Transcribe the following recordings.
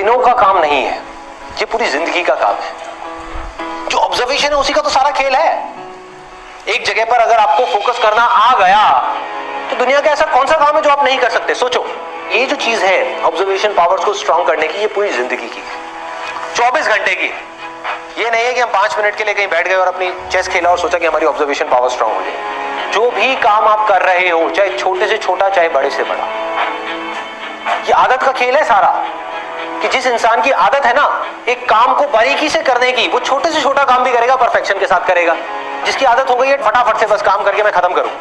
दिनों का काम नहीं है, ये पूरी जिंदगी का काम है। जो ऑब्जर्वेशन है उसी का तो सारा खेल है। एक जगह पर अगर आपको फोकस करना आ गया तो दुनिया का ऐसा कौन सा काम है जो आप नहीं कर सकते। सोचो, ये जो चीज है ऑब्जर्वेशन पावर्स को स्ट्रांग करने की, ये पूरी जिंदगी की 24 घंटे की। ये नहीं है कि हम 5 मिनट के लिए कहीं बैठ गए और अपनी चेस खेला और सोचा कि हमारी ऑब्जर्वेशन पावर स्ट्रांग हो जाए। जो भी काम आप कर रहे हो, चाहे छोटे से छोटा चाहे बड़े से बड़ा, ये आदत का खेल है सारा। कि जिस इंसान की आदत है ना एक काम को बारीकी से करने की, वो छोटे से छोटा काम भी करेगा, परफेक्शन के साथ करेगा। जिसकी आदत हो गई है फटाफट से बस काम करके मैं खत्म करूं,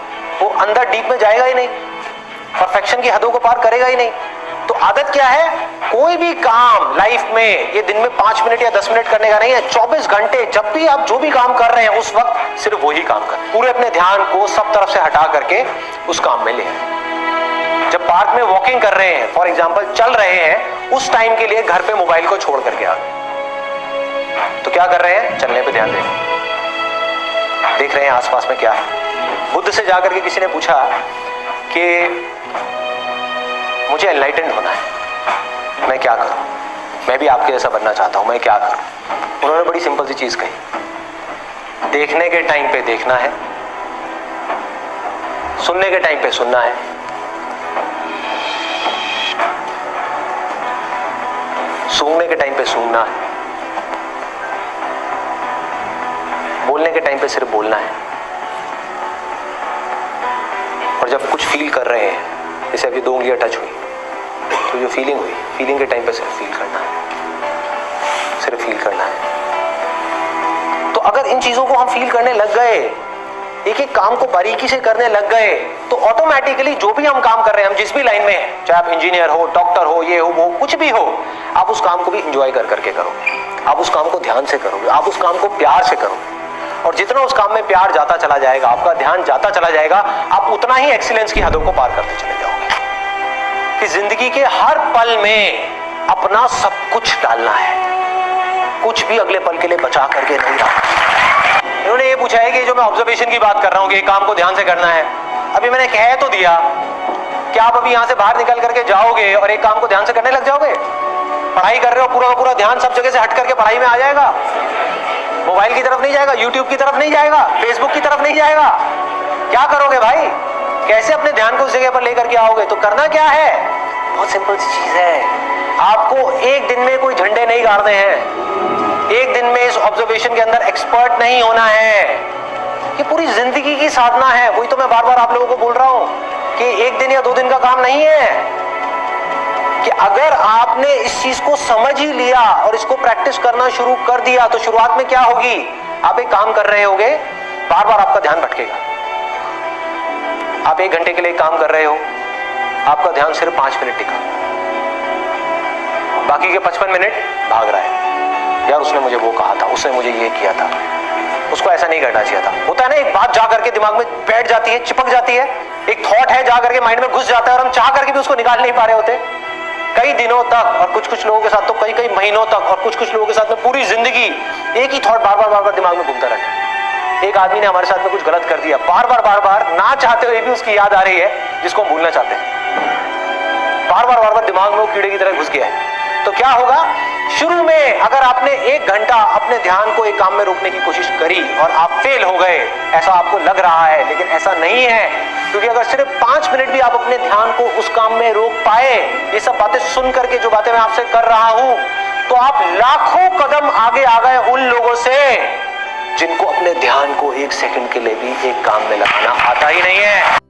वो अंदर डीप में जाएगा ही नहीं, परफेक्शन की हदों को पार करेगा ही नहीं। तो आदत क्या है, कोई भी काम लाइफ में ये दिन में 5 मिनट या 10 मिनट करने का नहीं है, 24 घंटे जब भी आप जो भी काम कर रहे हैं उस वक्त सिर्फ वही काम करें। पूरे अपने ध्यान को सब तरफ से हटा करके उस काम में ले आए। जब पार्क में वॉकिंग कर रहे हैं, फॉर एग्जांपल चल रहे हैं, उस टाइम के लिए घर पे मोबाइल को छोड़ करके आ गए। तो क्या कर रहे हैं, चलने पे ध्यान देख रहे हैं आसपास में क्या है। बुद्ध से जाकर के किसी ने पूछा कि मुझे एनलाइटेंड होना है, मैं क्या करूं, मैं भी आपके जैसा बनना चाहता हूं, मैं क्या करूं। उन्होंने बड़ी सिंपल सी चीज कही, देखने के टाइम पे देखना है, सुनने के टाइम पे सुनना है, सूंघने के टाइम पे सूंघना है, बोलने के टाइम पे सिर्फ बोलना है। और जब कुछ फील कर रहे हैं, जैसे अभी 2 उंगलियां टच हुई तो जो फीलिंग हुई, फीलिंग के टाइम पे सिर्फ फील करना है, सिर्फ फील करना है। तो अगर इन चीजों को हम फील करने लग गए, एक एक काम को बारीकी से करने लग गए, तो ऑटोमेटिकली जो भी हम काम कर रहे हैं, हम जिस भी लाइन में हैं, चाहे आप इंजीनियर हो, डॉक्टर हो, ये हो वो कुछ भी हो, आप उस काम को भी एंजॉय कर करके करोगे, आप उस काम को ध्यान से करोगे, आप उस काम को प्यार से करोगे। और जितना उस काम में प्यार जाता चला जाएगा, आपका ध्यान जाता चला जाएगा, आप उतना ही एक्सीलेंस की हदों को पार करते चले जाओगे। कि जिंदगी के हर पल में अपना सब कुछ डालना है, कुछ भी अगले पल के लिए बचा करके नहीं रखना। इन्होंने ये पूछा है कि जो मैं ऑब्जर्वेशन की बात कर रहा हूं कि एक काम को ध्यान से करना है, अभी मैंने कह तो दिया कि आप अभी यहां से बाहर निकल करके जाओगे और एक काम को ध्यान से करने लग जाओगे। पढ़ाई कर रहे हो, पूरा का पूरा ध्यान सब जगह से हट करके पढ़ाई में आ जाएगा, मोबाइल की तरफ नहीं जाएगा, यूट्यूब की तरफ नहीं जाएगा, फेसबुक की तरफ नहीं जाएगा। क्या करोगे भाई, कैसे अपने ध्यान को उस जगह पर लेकर के आओगे। तो करना क्या है, बहुत सिंपल सी चीज है, आपको एक दिन में कोई झंडे नहीं गाड़ने हैं, एक दिन में इस ऑब्जर्वेशन के अंदर एक्सपर्ट नहीं होना है। ये पूरी जिंदगी की साधना है। वही तो मैं बार बार आप लोगों को बोल रहा हूं कि एक दिन या 2 दिन का काम नहीं है। कि अगर आपने इस चीज को समझ ही लिया और इसको प्रैक्टिस करना शुरू कर दिया, तो शुरुआत में क्या होगी, आप एक काम कर रहे होगे, बार बार आपका ध्यान भटकेगा। आप 1 घंटे के लिए काम कर रहे हो, आपका ध्यान सिर्फ 5 मिनट टिका, बाकी के 55 मिनट भाग रहा है। यार उसने मुझे वो कहा था, उसने मुझे ये किया था, उसको ऐसा नहीं करना चाहिए था। होता है ना, एक बात जा करके दिमाग में बैठ जाती है, चिपक जाती है, एक थॉट है जा करके माइंड में घुस जाता है और हम चाह करके भी उसको निकाल नहीं पा रहे होते कई दिनों तक, और कुछ लोगों के साथ तो कई महीनों तक, और कुछ लोगों के साथ में पूरी जिंदगी एक ही थॉट बार बार दिमाग में घूमता रहता। एक आदमी ने हमारे साथ में कुछ गलत कर दिया, बार बार ना चाहते हुए भी उसकी याद आ रही है जिसको हम भूलना चाहते हैं, बार बार दिमाग में वो कीड़े की तरह घुस गया है। तो क्या होगा, शुरू में अगर आपने 1 घंटा अपने ध्यान को एक काम में रोकने की कोशिश करी और आप फेल हो गए, ऐसा आपको लग रहा है, लेकिन ऐसा नहीं है। क्योंकि अगर सिर्फ 5 मिनट भी आप अपने ध्यान को उस काम में रोक पाए, ये सब बातें सुन करके जो बातें मैं आपसे कर रहा हूं, तो आप लाखों कदम आगे आ गए उन लोगों से जिनको अपने ध्यान को 1 सेकंड के लिए भी एक काम में लगाना आता ही नहीं है।